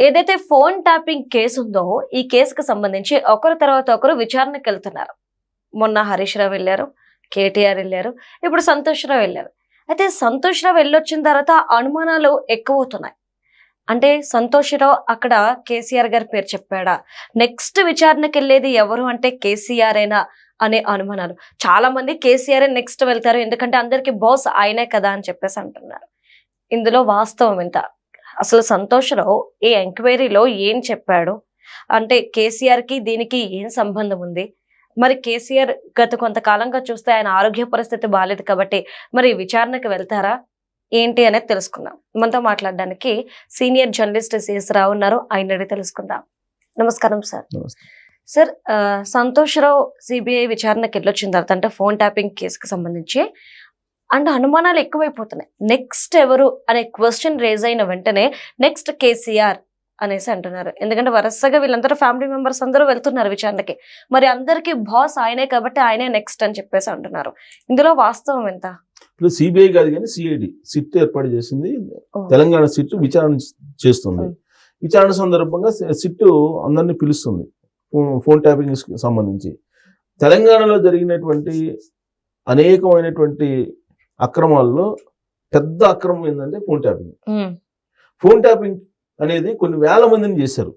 ఏదైతే phone tapping case ఉందో ఈ కేసుకు సంబంధించి ఒకరు తర్వాత ఒకరు విచారణకు వెళ్తున్నారు. మొన్న హరీష్ రావు వెళ్ళారు, కేటీఆర్ వెళ్ళారు, ఇప్పుడు సంతోష్ రావు వెళ్ళారు. అయితే సంతోష్ రావు వెళ్ళొచ్చిన తర్వాత అనుమానాలు ఎక్కువవుతున్నాయి. అంటే సంతోష్ రావు అక్కడ కేసీఆర్ గారి పేరు చెప్పాడా, నెక్స్ట్ విచారణకు వెళ్ళేది ఎవరు అంటే కేసీఆర్ అయినా అనే అనుమానాలు. చాలా మంది కేసీఆర్ నెక్స్ట్ వెళ్తారు, ఎందుకంటే అందరికి బాస్ ఆయనే కదా అని చెప్పేసి అంటున్నారు. ఇందులో వాస్తవం ఎంత? అసలు సంతోష్ రావు ఈ ఎంక్వైరీలో ఏం చెప్పాడు? అంటే కేసీఆర్ కి దీనికి ఏం సంబంధం ఉంది? మరి కేసీఆర్ గత కొంతకాలంగా చూస్తే ఆయన ఆరోగ్య పరిస్థితి బాగాలేదు కాబట్టి మరి విచారణకు వెళ్తారా ఏంటి అనేది తెలుసుకుందాం. మనతో మాట్లాడడానికి సీనియర్ జర్నలిస్ట్ సిఎస్ రావు ఉన్నారు, ఆయన అడిగి తెలుసుకుందాం. నమస్కారం సార్. సార్, సంతోష్ రావు సిబిఐ విచారణకు వెళ్ళొచ్చిన తర్వాత అంటే ఫోన్ ట్యాపింగ్ కేసుకు సంబంధించి అండ్ అనుమానాలు ఎక్కువైపోతున్నాయి. నెక్స్ట్ ఎవరు అనే క్వశ్చన్ రేజ్ అయిన వెంటనే నెక్స్ట్ కేసీఆర్ అనేసి అంటున్నారు. ఎందుకంటే వరుసగా వీళ్ళందరూ ఫ్యామిలీ మెంబర్స్ అందరూ వెళ్తున్నారు విచారణకి. మరి అందరికీ బాస్ ఆయనే కాబట్టి ఆయనే నెక్స్ట్ అని చెప్పేసి అంటున్నారు. ఇందులో వాస్తవం ఎంత? ఇప్పుడు సిబిఐ కాదు కానీ సిఐడి సిట్ ఏర్పాటు చేసింది. తెలంగాణ సిట్ విచారణ చేస్తుంది. విచారణ సందర్భంగా సిట్ అందరినీ పిలుస్తుంది ఫోన్ ట్యాపింగ్ సంబంధించి. తెలంగాణలో జరిగినటువంటి అనేకమైనటువంటి అక్రమాల్లో పెద్ద అక్రమం ఏంటంటే ఫోన్ ట్యాపింగ్. ఫోన్ ట్యాపింగ్ అనేది కొన్ని వేల మందిని చేశారు.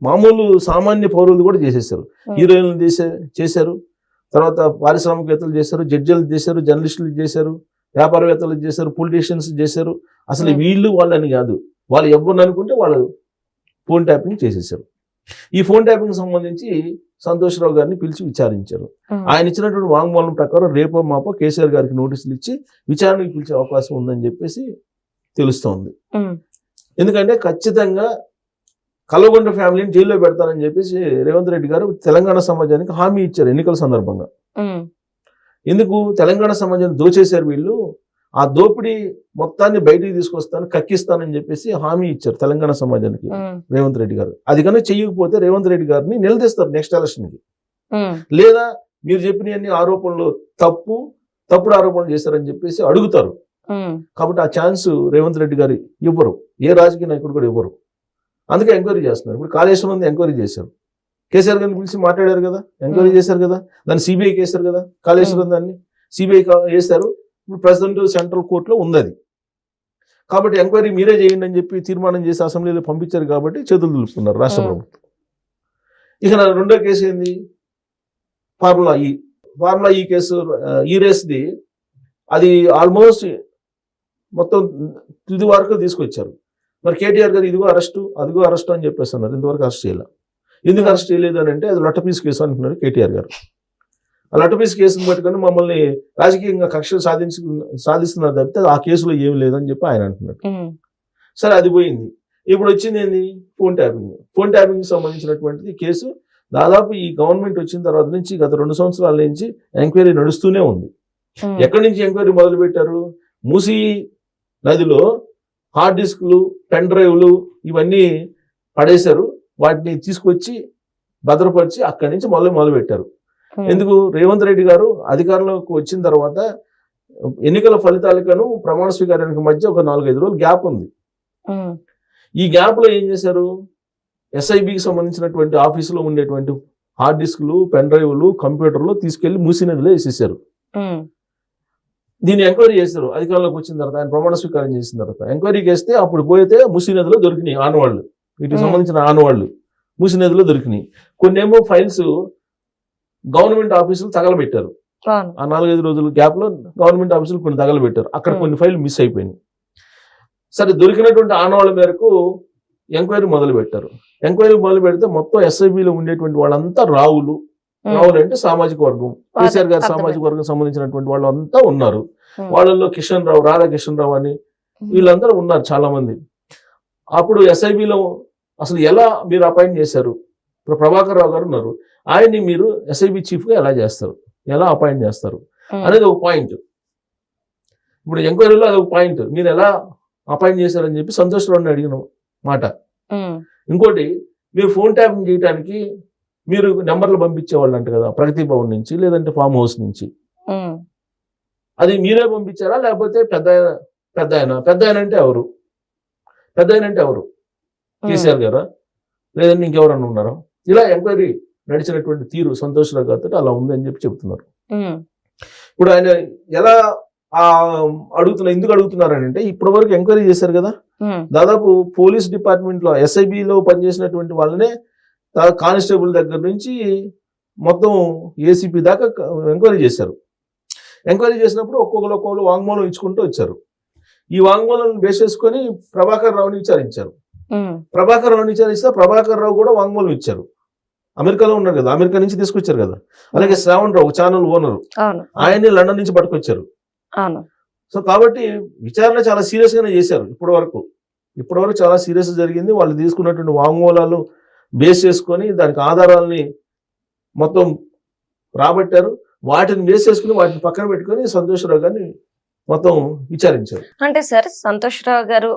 మామూలు సామాన్య పౌరులు కూడా చేసేసారు. హీరోయిన్లు చేశారు, తర్వాత పారిశ్రామికవేత్తలు చేశారు, జడ్జిలు చేశారు, జర్నలిస్టులు చేశారు, వ్యాపారవేత్తలు చేశారు, పొలిటీషియన్స్ చేశారు. అసలు వీళ్ళు వాళ్ళని కాదు, వాళ్ళు ఎవరిని అనుకుంటే వాళ్ళు ఫోన్ ట్యాపింగ్ చేసేసారు. ఈ ఫోన్ ట్యాపింగ్ సంబంధించి సంతోష్ రావు గారిని పిలిచి విచారించారు. ఆయన ఇచ్చినటువంటి వాంగ్మూలం ప్రకారం రేపో మాపో కేసీఆర్ గారికి నోటీసులు ఇచ్చి విచారణకు పిలిచే అవకాశం ఉందని చెప్పేసి తెలుస్తోంది. ఎందుకంటే ఖచ్చితంగా కల్వకుంట్ల ఫ్యామిలీని జైల్లో పెడతానని చెప్పేసి రేవంత్ రెడ్డి గారు తెలంగాణ సమాజానికి హామీ ఇచ్చారు ఎన్నికల సందర్భంగా. ఎందుకు తెలంగాణ సమాజాన్ని దోచేశారు వీళ్ళు, ఆ దోపిడీ మొత్తాన్ని బయటికి తీసుకొస్తాను, కక్కిస్తానని చెప్పేసి హామీ ఇచ్చారు తెలంగాణ సమాజానికి రేవంత్ రెడ్డి గారు. అది కన్నా చెయ్యకపోతే రేవంత్ రెడ్డి గారిని నిలదీస్తారు నెక్స్ట్ ఎలక్షన్కి. లేదా మీరు చెప్పిన అన్ని ఆరోపణలు తప్పుడు ఆరోపణలు చేస్తారని చెప్పేసి అడుగుతారు. కాబట్టి ఆ ఛాన్స్ రేవంత్ రెడ్డి గారు ఇవ్వరు, ఏ రాజకీయ నాయకుడు కూడా ఇవ్వరు. అందుకే ఎంక్వైరీ చేస్తున్నారు. ఇప్పుడు కాళేశ్వరం ఎంక్వైరీ చేశారు, కేసీఆర్ గారిని పిలిచి మాట్లాడారు కదా, ఎంక్వైరీ చేశారు కదా, దాన్ని సిబిఐకి వేశారు కదా. కాళేశ్వరం దాన్ని సిబిఐ వేశారు. ఇప్పుడు ప్రెసిడెంట్ సెంట్రల్ కోర్టులో ఉంది అది. కాబట్టి ఎంక్వైరీ మీరే చేయండి అని చెప్పి తీర్మానం చేసి అసెంబ్లీలో పంపించారు కాబట్టి చేతులు దులుపుతున్నారు రాష్ట్ర ప్రభుత్వం. ఇక రెండో కేసు ఏంది? ఫార్ములా ఈ కేసు, ఈ రేస్ది అది ఆల్మోస్ట్ మొత్తం తుది వరకు తీసుకొచ్చారు. మరి కేటీఆర్ గారు ఇదిగో అరెస్టు అదిగో అరెస్టు అని చెప్పేస్తున్నారు. ఇంతవరకు అరెస్ట్ చేయాలి. ఎందుకు అరెస్ట్ చేయలేదు అని అంటే అది లొట్టపీస్ కేసు అంటున్నారు కేటీఆర్ గారు. ఆ లొట్టపీస్ కేసును పట్టుకొని మమ్మల్ని రాజకీయంగా కక్షలు సాధిస్తున్నారు తప్పితే ఆ కేసులో ఏం లేదని చెప్పి ఆయన అంటున్నాడు. సరే, అది పోయింది. ఇప్పుడు వచ్చింది ఏంది? Phone tapping. ఫోన్ ట్యాపింగ్ సంబంధించినటువంటిది కేసు దాదాపు ఈ గవర్నమెంట్ వచ్చిన తర్వాత నుంచి గత 2 సంవత్సరాల నుంచి ఎంక్వైరీ నడుస్తూనే ఉంది. ఎక్కడి నుంచి ఎంక్వైరీ మొదలు పెట్టారు? మూసీ నదిలో హార్డ్ డిస్క్లు, పెన్ డ్రైవ్లు ఇవన్నీ పడేశారు. వాటిని తీసుకొచ్చి భద్రపరిచి అక్కడి నుంచి మొదలు పెట్టారు. ఎందుకు? రేవంత్ రెడ్డి గారు అధికారంలోకి వచ్చిన తర్వాత ఎన్నికల ఫలితాలకను ప్రమాణ స్వీకారానికి మధ్య ఒక 4-5 రోజులు గ్యాప్ ఉంది. ఈ గ్యాప్ లో ఏం చేశారు? ఎస్ఐబికి సంబంధించినటువంటి ఆఫీసులో ఉండేటువంటి హార్డ్ డిస్క్లు, పెన్ డ్రైవ్లు, కంప్యూటర్లు తీసుకెళ్లి మూసీ నదిలో వేసేసారు. దీన్ని ఎంక్వైరీ చేశారు అధికారంలోకి వచ్చిన తర్వాత, ఆయన ప్రమాణ స్వీకారం చేసిన తర్వాత. ఎంక్వైరీకి వేస్తే అప్పుడు పోయితే మూసీ నదిలో దొరికినాయి ఆనవాళ్లు, వీటికి సంబంధించిన ఆనవాళ్లు మూసీ నదిలో దొరికినాయి. కొన్నేమో ఫైల్స్ గవర్నమెంట్ ఆఫీసులు తగలబెట్టారు. ఆ 4-5 రోజుల గ్యాప్ లో గవర్నమెంట్ ఆఫీసులు కొన్ని తగలబెట్టారు. అక్కడ కొన్ని ఫైల్ మిస్ అయిపోయినాయి. సరే, దొరికినటువంటి ఆనవాళ్ళ మేరకు ఎంక్వైరీ మొదలు పెట్టారు. ఎంక్వైరీ మొదలు పెడితే మొత్తం ఎస్ఐబిలో ఉండేటువంటి వాళ్ళంతా రావులు అంటే సామాజిక వర్గం, కేసీఆర్ గారి సామాజిక వర్గం సంబంధించినటువంటి వాళ్ళు అంతా ఉన్నారు. వాళ్ళల్లో కిషన్ రావు, రాధాకిషన్ రావు అని వీళ్ళందరూ ఉన్నారు చాలా మంది. అప్పుడు ఎస్ఐబిలో అసలు ఎలా మీరు అపాయింట్ చేశారు? ఇప్పుడు ప్రభాకర్ రావు గారు ఉన్నారు, ఆయన్ని మీరు ఎస్ఐబి చీఫ్ గా ఎలా చేస్తారు, ఎలా అపాయింట్ చేస్తారు అనేది ఒక పాయింట్. ఇప్పుడు ఎంక్వైరీలో అది ఒక పాయింట్. మీరు ఎలా అపాయింట్ చేశారని చెప్పి సంతోష్ రావుని అడిగిన మాట. ఇంకోటి, మీరు ఫోన్ ట్యాపింగ్ చేయడానికి మీరు నెంబర్లు పంపించేవాళ్ళు అంట కదా, ప్రగతి భవన్ నుంచి లేదంటే ఫామ్ హౌస్ నుంచి. అది మీరే పంపించారా లేకపోతే పెద్ద ఆయన అంటే ఎవరు? కేసీఆర్ గారా లేదంటే ఇంకెవరన్నా ఉన్నారా? ఇలా ఎంక్వైరీ నడిచినటువంటి తీరు సంతోష్రావు గారితో అలా ఉంది అని చెప్పి చెప్తున్నారు. ఇప్పుడు ఆయన ఎలా ఎందుకు అడుగుతున్నారని అంటే ఇప్పటి వరకు ఎంక్వైరీ చేశారు కదా, దాదాపు పోలీస్ డిపార్ట్మెంట్ లో ఎస్ఐబిలో పనిచేసినటువంటి వాళ్ళనే కానిస్టేబుల్ దగ్గర నుంచి మొత్తం ఏసీపీ దాకా ఎంక్వైరీ చేశారు. ఎంక్వైరీ చేసినప్పుడు ఒక్కొక్కరు వాంగ్మూలం ఇచ్చుకుంటూ వచ్చారు. ఈ వాంగ్మూలం బేస్ చేసుకొని ప్రభాకర్ రావుని విచారించారు. ప్రభాకర్ రావుని విచారిస్తే ప్రభాకర్ రావు కూడా వాంగ్మూలం ఇచ్చారు. అమెరికాలో ఉన్నారు కదా, అమెరికా నుంచి తీసుకొచ్చారు కదా. అలాగే శ్రావణ్ రావు ఛానల్ ఓనరు, ఆయన్ని లండన్ నుంచి పట్టుకొచ్చారు. సో కాబట్టి విచారణ చాలా సీరియస్ గానే చేశారు. ఇప్పటి వరకు చాలా సీరియస్ జరిగింది. వాళ్ళు తీసుకున్నటువంటి వాంగ్మూలాలు బేస్ చేసుకొని దానికి ఆధారాలని మొత్తం రాబట్టారు. వాటిని బేస్ చేసుకుని వాటిని పక్కన పెట్టుకొని సంతోష్రావు గారిని మొత్తం విచారించారు. అంటే సార్ సంతోష్రావు గారు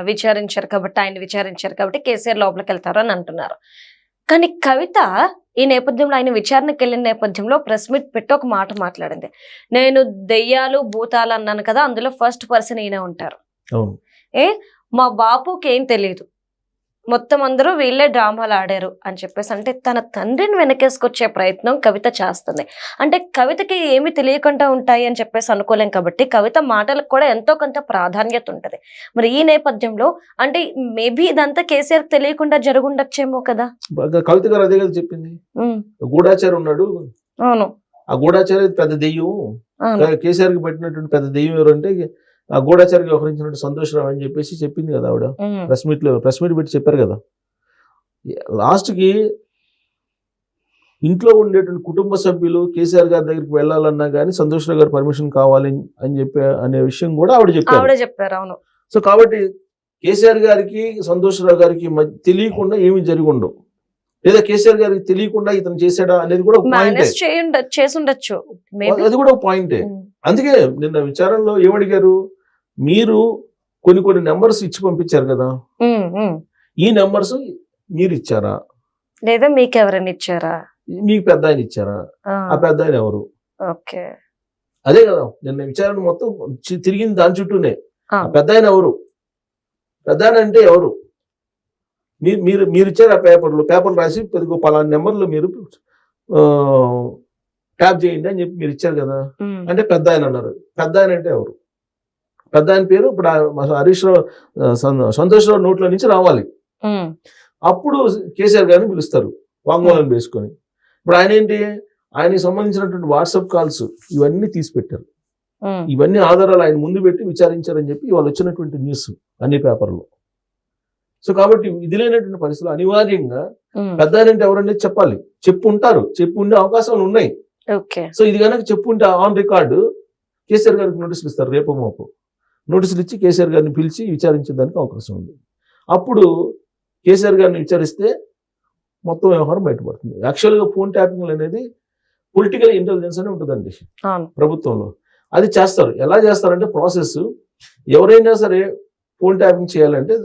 విచారించారు కాబట్టి, ఆయన విచారించారు కాబట్టి కేసీఆర్ లోపలికి వెళ్తారు అని అంటున్నారు. కానీ కవిత ఈ నేపథ్యంలో ఆయన విచారణకు వెళ్ళిన నేపథ్యంలో ప్రెస్ మీట్ పెట్టి ఒక మాట మాట్లాడింది. నేను దెయ్యాలు భూతాలు అన్నాను కదా, అందులో ఫస్ట్ పర్సన్ ఈయన ఉంటారు. మా బాపుకి ఏం తెలియదు, మొత్తం అందరూ వీళ్ళే డ్రామాలు ఆడారు అని చెప్పేసి అంటే తన తండ్రిని వెనకేసుకొచ్చే ప్రయత్నం కవిత చేస్తుంది. అంటే కవితకి ఏమి తెలియకుండా ఉంటాయి అని చెప్పేసి అనుకోలేం కాబట్టి కవిత మాటలకు కూడా ఎంతో కొంత ప్రాధాన్యత ఉంటది. మరి ఈ నేపథ్యంలో అంటే మేబీ ఇదంతా కేసీఆర్ తెలియకుండా జరుగుండొచ్చేమో కదా. కవిత గారు అదే కదా చెప్పింది, గూఢాచారి ఉన్నాడు. అవును, ఆ గూఢాచారి పెద్ద దెయ్యం, కేసీఆర్ కి పెట్టినటువంటి పెద్ద దెయ్యం ఎవరు అంటే ఆ గూఢాచారికి వ్యవహరించినట్టు సంతోష్రావు అని చెప్పేసి చెప్పింది కదా ఆవిడ. ప్రెస్ మీట్ పెట్టి చెప్పారు కదా. లాస్ట్ కి ఇంట్లో ఉండేటువంటి కుటుంబ సభ్యులు కేసీఆర్ గారి దగ్గరికి వెళ్ళాలన్నా కానీ సంతోష్రావు గారి పర్మిషన్ కావాలి అని చెప్పి అనే విషయం కూడా ఆవిడ చెప్పారు. అవును. సో కాబట్టి కేసీఆర్ గారికి సంతోష్రావు గారికి తెలియకుండా ఏమి జరిగి ఉండవు, లేదా కేసీఆర్ గారికి తెలియకుండా ఇతను చేశాడా అనేది కూడా చేసుండొచ్చు, అది కూడా ఒక పాయింటే. అందుకే నిన్న విచారణలో ఏమడిగారు, మీరు కొన్ని నెంబర్స్ ఇచ్చి పంపించారు కదా, ఈ నెంబర్స్ మీరు ఇచ్చారా లేదా మీకు ఎవరైనా ఇచ్చారా, మీకు పెద్ద ఆయన ఇచ్చారా, ఆ పెద్ద ఆయన ఎవరు? అదే కదా నిన్న విచారణ మొత్తం తిరిగింది దాని చుట్టూనే. పెద్ద ఆయన ఎవరు, పెద్ద ఆయన అంటే ఎవరు? మీరు ఇచ్చారు ఆ పేపర్లు రాసి పలానా నెంబర్లు మీరు ట్యాప్ చేయండి అని చెప్పి మీరు ఇచ్చారు కదా. అంటే పెద్ద ఆయన అన్నారు. పెద్ద ఆయన అంటే ఎవరు? పెద్ద ఆయన పేరు ఇప్పుడు హరీష్ రావు సంతోష్రావు నోట్ల నుంచి రావాలి. అప్పుడు కేసీఆర్ గారిని పిలుస్తారు వాంగ్మూలం వేసుకొని. ఇప్పుడు ఆయన ఏంటి, ఆయనకి సంబంధించినటువంటి వాట్సాప్ కాల్స్ ఇవన్నీ తీసి పెట్టారు. ఇవన్నీ ఆధారాలు ఆయన ముందు పెట్టి విచారించారని చెప్పి వాళ్ళు వచ్చినటువంటి న్యూస్ అన్ని పేపర్లో. సో కాబట్టి ఇది లేనటువంటి పరిస్థితులు అనివార్యంగా పెద్ద ఆయన అంటే ఎవరనేది చెప్పాలి. చెప్పి ఉండే అవకాశాలు ఉన్నాయి. సో ఇది కనుక చెప్పుంటే ఆన్ రికార్డు కేసీఆర్ గారికి నోటీసులు ఇస్తారు. రేపు మాపు నోటీసులు ఇచ్చి కేసీఆర్ గారిని పిలిచి విచారించడానికి అవకాశం ఉంది. అప్పుడు కేసీఆర్ గారిని విచారిస్తే మొత్తం వ్యవహారం బయటపడుతుంది. యాక్చువల్గా ఫోన్ ట్యాపింగ్ అనేది పొలిటికల్ ఇంటెలిజెన్స్ అని ఉంటుందండి ప్రభుత్వంలో. అది చేస్తారు. ఎలా చేస్తారంటే ప్రాసెస్, ఎవరైనా సరే ఫోన్ ట్యాపింగ్ చేయాలంటే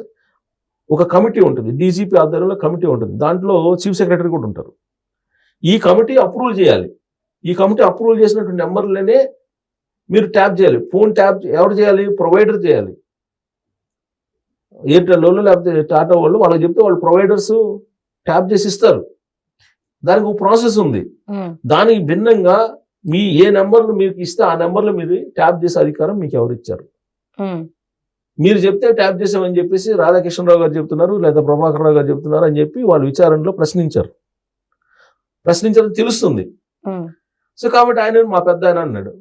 ఒక కమిటీ ఉంటుంది, డీజీపీ ఆధ్వర్యంలో కమిటీ ఉంటుంది. దాంట్లో చీఫ్ సెక్రటరీ కూడా ఉంటారు. ఈ కమిటీ అప్రూవల్ చేయాలి. ఈ కమిటీ అప్రూవల్ చేసినటువంటి నెంబర్లనే మీరు ట్యాప్ చేయాలి. ఫోన్ ట్యాప్ ఎవరు చేయాలి? ప్రొవైడర్ చేయాలి. ఎయిర్టెల్ వాళ్ళు లేకపోతే టాటా వాళ్ళు వాళ్ళకి చెప్తే వాళ్ళు ప్రొవైడర్స్ ట్యాప్ చేసి ఇస్తారు. దానికి ఒక ప్రాసెస్ ఉంది. దానికి భిన్నంగా మీ ఏ నెంబర్లు మీకు ఇస్తే ఆ నెంబర్లు మీరు ట్యాప్ చేసే అధికారం మీకు ఎవరు ఇచ్చారు? మీరు చెప్తే ట్యాప్ చేసామని చెప్పేసి రాధాకృష్ణరావు గారు చెప్తున్నారు లేదా ప్రభాకర్ రావు గారు చెప్తున్నారు అని చెప్పి వాళ్ళు విచారణలో ప్రశ్నించారని తెలుస్తుంది. సో కాబట్టి ఆయన మా పెద్ద ఆయన అన్నాడు.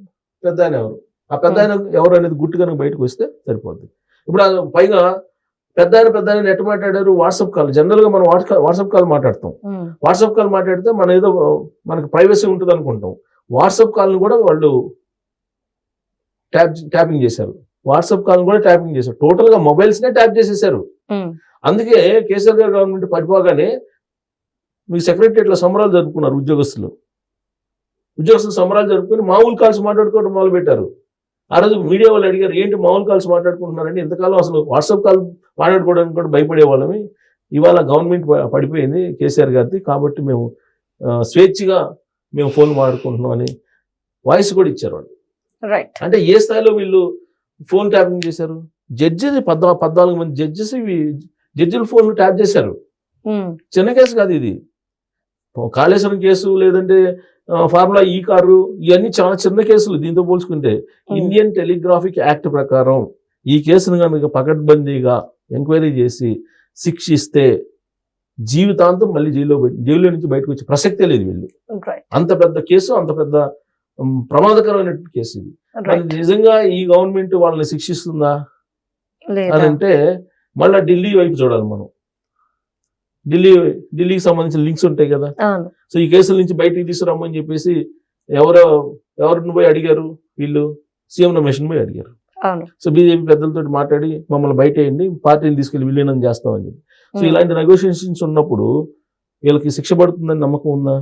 పెద్ద ఆయన ఎవరు? ఆ పెద్ద ఆయన ఎవరు అనేది గుట్టు కనుక బయటకు వస్తే సరిపోద్ది. ఇప్పుడు పైగా పెద్ద ఆయన ఎట్లా మాట్లాడారు? WhatsApp call. జనరల్ గా మనం వాట్సాప్ కాల్ మాట్లాడతాం. వాట్సాప్ కాల్ మాట్లాడితే మనకి ప్రైవసీ ఉంటుంది అనుకుంటాం. వాట్సాప్ కాల్ని కూడా వాళ్ళు ట్యాపింగ్ చేశారు. వాట్సాప్ కాల్ని కూడా ట్యాపింగ్ చేశారు. టోటల్ గా మొబైల్స్ నే ట్యాప్ చేసేసారు. అందుకే కేసీఆర్ గారు గవర్నమెంట్ పడిపోగానే మీకు సెక్రటరియట్లో సంబరాలు జరుపుకున్నారు ఉద్యోగస్తులు సంబరాలు జరుపుకొని మామూలు కాల్స్ మాట్లాడుకోవడం మొదలు పెట్టారు. ఆ రోజు మీడియా వాళ్ళు అడిగారు, ఏంటి మామూలు కాల్స్ మాట్లాడుకుంటున్నారండి, ఇంతకాలం అసలు వాట్సాప్ కాల్ మాట్లాడుకోవడానికి కూడా భయపడే వాళ్ళమి, ఇవాళ గవర్నమెంట్ పడిపోయింది కేసీఆర్ గారిది, కాబట్టి మేము స్వేచ్ఛగా మేము ఫోన్ మాట్లాడుకుంటున్నాం అని వాయిస్ కూడా ఇచ్చారు వాళ్ళు. అంటే ఏ స్థాయిలో వీళ్ళు ఫోన్ ట్యాపింగ్ చేశారు? జడ్జెస్ 14 మంది జడ్జెస్ జడ్జిల ఫోన్ ట్యాప్ చేశారు. చిన్న కేసు కాదు ఇది. కాళేశ్వరం కేసు లేదంటే ఫార్ములా ఈ కారు ఇవన్నీ చాలా చిన్న కేసులు దీంతో పోల్చుకుంటే. ఇండియన్ టెలిగ్రాఫిక్ యాక్ట్ ప్రకారం ఈ కేసును కనుక పకడ్బందీగా ఎంక్వైరీ చేసి శిక్షిస్తే జీవితాంతం మళ్ళీ జైల్లో నుంచి బయటకు వచ్చే ప్రసక్తే లేదు వీళ్ళు. అంత పెద్ద కేసు, అంత పెద్ద ప్రమాదకరమైన కేసు ఇది. నిజంగా ఈ గవర్నమెంట్ వాళ్ళని శిక్షిస్తుందా అని అంటే మళ్ళీ ఢిల్లీ వైపు చూడాలి మనం. ఢిల్లీకి సంబంధించిన లింక్స్ ఉంటాయి కదా. సో ఈ కేసుల నుంచి బయటికి తీసుకురమ్మని చెప్పేసి ఎవరిని పోయి అడిగారు వీళ్ళు? సీఎం రమేష్ని పోయి అడిగారు. సో బీజేపీ పెద్దలతో మాట్లాడి మమ్మల్ని బయట వేయండి, పార్టీని తీసుకెళ్లి విలీనం చేస్తామని చెప్పి. సో ఇలాంటి నెగోషియేషన్స్ ఉన్నప్పుడు వీళ్ళకి శిక్ష పడుతుందని నమ్మకం ఉందా?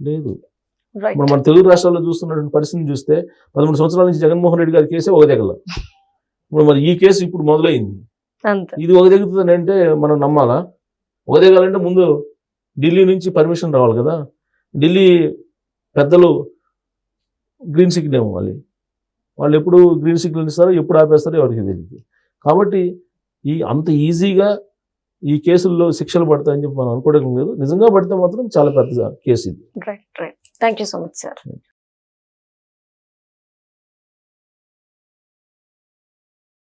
లేదు. ఇప్పుడు మన తెలుగు రాష్ట్రాల్లో చూస్తున్నటువంటి పరిస్థితిని చూస్తే 13 సంవత్సరాల నుంచి జగన్మోహన్ రెడ్డి గారి కేసే ఒక దగ్గర. ఇప్పుడు మరి ఈ కేసు ఇప్పుడు మొదలైంది, ఇది ఒక దగ్గర అంటే మనం నమ్మాలా? ఒక దిగాలంటే ముందు ఢిల్లీ నుంచి పర్మిషన్ రావాలి కదా. ఢిల్లీ పెద్దలు గ్రీన్ సిగ్నల్ ఇవ్వాలి. వాళ్ళు ఎప్పుడు గ్రీన్ సిగ్నల్ ఇస్తారో ఎప్పుడు ఆపేస్తారో ఎవరికి తెలియదు. కాబట్టి అంత ఈజీగా ఈ కేసుల్లో శిక్షలు పడతాయని చెప్పి మనం అనుకోవడం లేదు. నిజంగా పడితే మాత్రం చాలా పెద్ద కేసు ఇది. Thank you so much sir.